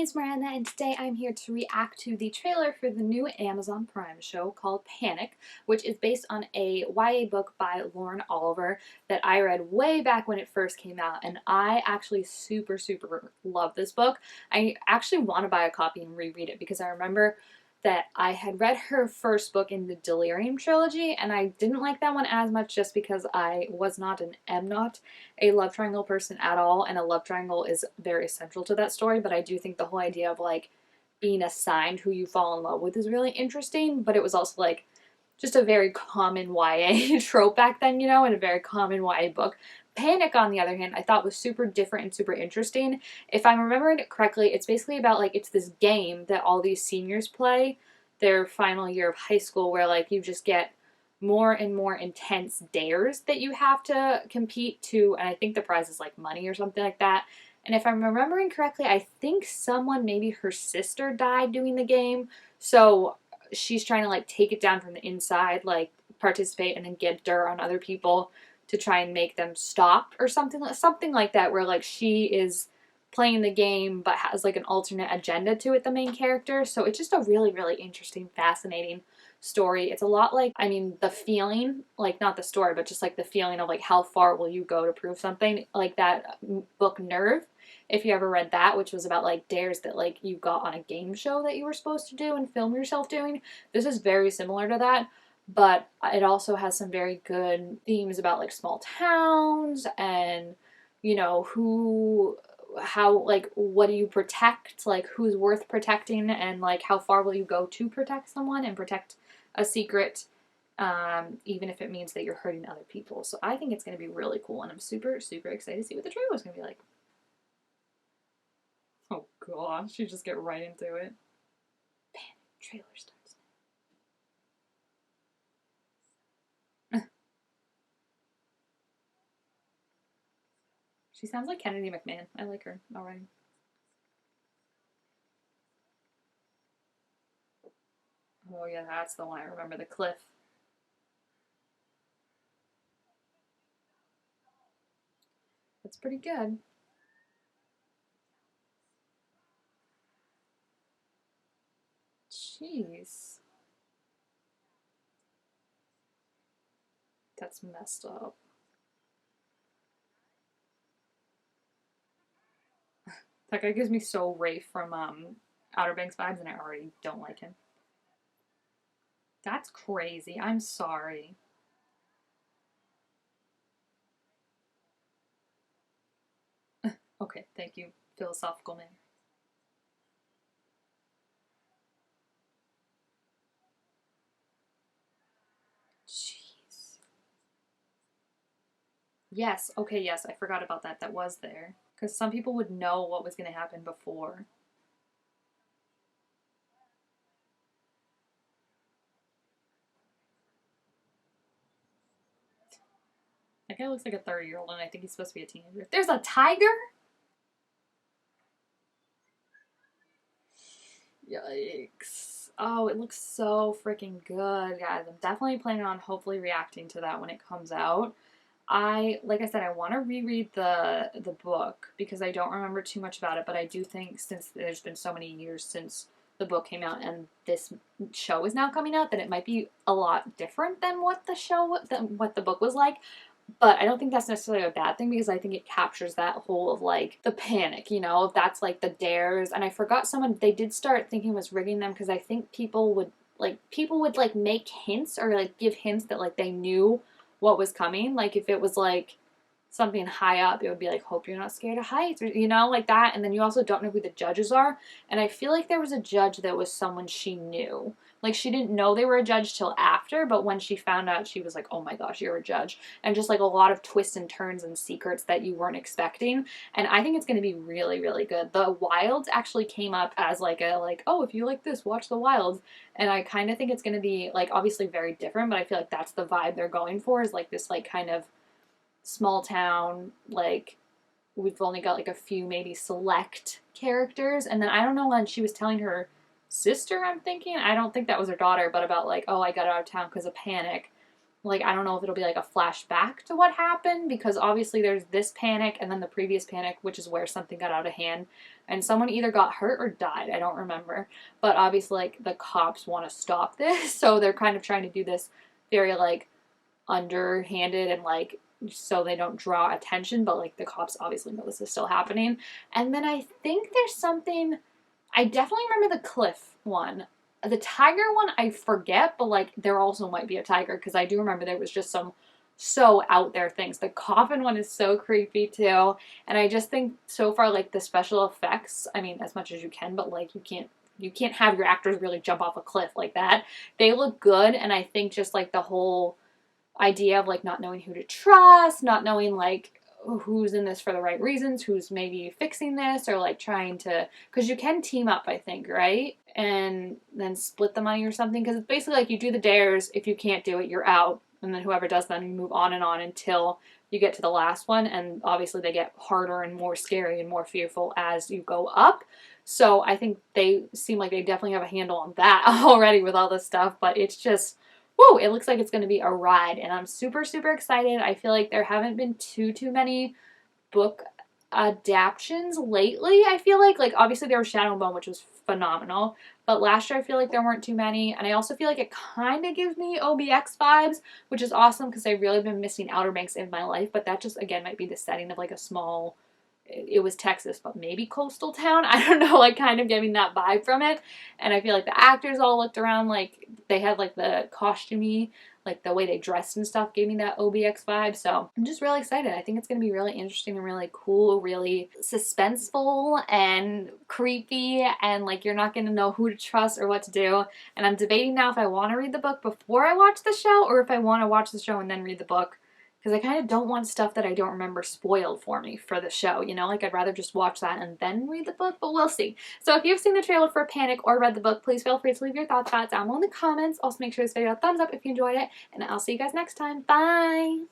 name's Miranda, and today I'm here to react to the trailer for the new Amazon Prime show called Panic, which is based on a YA book by Lauren Oliver that I read way back when it first came out, and I actually super love this book. I actually want to buy a copy and reread it because I remember that I had read her first book in the Delirium trilogy, and I didn't like that one as much just because I was not and am not a love triangle person at all, and a love triangle is very central to that story, but I do think the whole idea of like being assigned who you fall in love with is really interesting, but it was also like just a very common YA trope back then, you know, and a very common YA book. Panic, on the other hand, I thought was super different and super interesting. If I'm remembering it correctly, it's basically about like it's this game that all these seniors play their final year of high school where like you just get more and more intense dares that you have to compete to, and I think the prize is like money or something like that. And if I'm remembering correctly, I think someone, maybe her sister, died doing the game, so she's trying to like take it down from the inside, like participate and then get dirt on other people to try and make them stop or something like that, where like she is playing the game but has like an alternate agenda to it, the main character. So it's just a really interesting, fascinating story. It's a lot like, I mean, the feeling, like not the story, but just like the feeling of like how far will you go to prove something, like that book Nerve, if you ever read that, which was about like dares that like you got on a game show that you were supposed to do and film yourself doing. This is very similar to that, but it also has some very good themes about like small towns and, you know, how, like, what do you protect, like who's worth protecting, and like how far will you go to protect someone and protect a secret, even if it means that you're hurting other people. So I think it's going to be really cool, and I'm super excited to see what the trailer is going to be like. Oh gosh, you just get right into it. Panic trailer starts. She sounds like Kennedy McMahon. I like her already. Oh yeah, that's the one I remember, the cliff. That's pretty good. Jeez. That's messed up. That guy gives me so Rafe from Outer Banks vibes, and I already don't like him. That's crazy. I'm sorry. Okay, thank you, philosophical man. Jeez. Yes, okay, yes, I forgot about that. That was there. Because some people would know what was going to happen before. That guy looks like a 30-year-old, and I think he's supposed to be a teenager. There's a tiger? Yikes. Oh, it looks so freaking good, guys. I'm definitely planning on hopefully reacting to that when it comes out. Like I said, I want to reread the book because I don't remember too much about it, but I do think since there's been so many years since the book came out and this show is now coming out, that it might be a lot different than what the book was like. But I don't think that's necessarily a bad thing because I think it captures that whole of like the panic, you know, that's like the dares. And I forgot someone, they did start thinking was rigging them because I think people would make hints or like give hints that like they knew what was coming. Like if it was like something high up, it would be like, hope you're not scared of heights, or you know, like that. And then you also don't know who the judges are. And I feel like there was a judge that was someone she knew. Like she didn't know they were a judge till after, but when she found out, she was like, oh my gosh, you're a judge. And just like a lot of twists and turns and secrets that you weren't expecting. And I think it's going to be really good. The Wilds actually came up as like a, like, oh, if you like this, watch The Wilds. And I kind of think it's going to be like obviously very different, but I feel like that's the vibe they're going for, is like this like kind of small town, like we've only got like a few maybe select characters. And then I don't know, when she was telling her sister, I'm thinking, I don't think that was her daughter, but about like, oh, I got out of town because of panic. like, I don't know if it'll be like a flashback to what happened, because obviously there's this panic and then the previous panic, which is where something got out of hand and someone either got hurt or died. I don't remember. But obviously, like, the cops want to stop this, so they're kind of trying to do this very, like, underhanded and, like, so they don't draw attention, but, like, the cops obviously know this is still happening. And then I think there's something, I definitely remember the cliff one. The tiger one, I forget, but, like, there also might be a tiger, because I do remember there was just some so out there things. The coffin one is so creepy too, and I just think so far, like, the special effects, I mean, as much as you can, but, like, you can't have your actors really jump off a cliff like that. They look good, and I think just, like, the whole idea of, like, not knowing who to trust, not knowing, like, who's in this for the right reasons, who's maybe fixing this, or, like, trying to, because you can team up, I think, right? And then split the money or something, because it's basically like you do the dares, if you can't do it, you're out, and then whoever does them, you move on and on until you get to the last one, and obviously they get harder and more scary and more fearful as you go up. So I think they seem like they definitely have a handle on that already with all this stuff, but it's just, whoa, it looks like it's going to be a ride, and I'm super, super excited. I feel like there haven't been too many book adaptions lately, I feel like obviously there was Shadow and Bone, which was phenomenal, but last year I feel like there weren't too many, and I also feel like it kind of gives me OBX vibes, which is awesome because I've really been missing Outer Banks in my life, but that just, again, might be the setting of, like, a small, it was Texas, but maybe coastal town. I don't know, like, kind of getting that vibe from it. And I feel like the actors all looked around like they had, like, the costumey, like, the way they dressed and stuff gave me that OBX vibe. So I'm just really excited. I think it's going to be really interesting and really cool, really suspenseful and creepy, and, like, you're not going to know who to trust or what to do. And I'm debating now if I want to read the book before I watch the show, or if I want to watch the show and then read the book, because I kind of don't want stuff that I don't remember spoiled for me for the show, you know? Like, I'd rather just watch that and then read the book, but we'll see. So if you've seen the trailer for Panic or read the book, please feel free to leave your thoughts down below in the comments. Also, make sure to give this video a thumbs up if you enjoyed it, and I'll see you guys next time. Bye!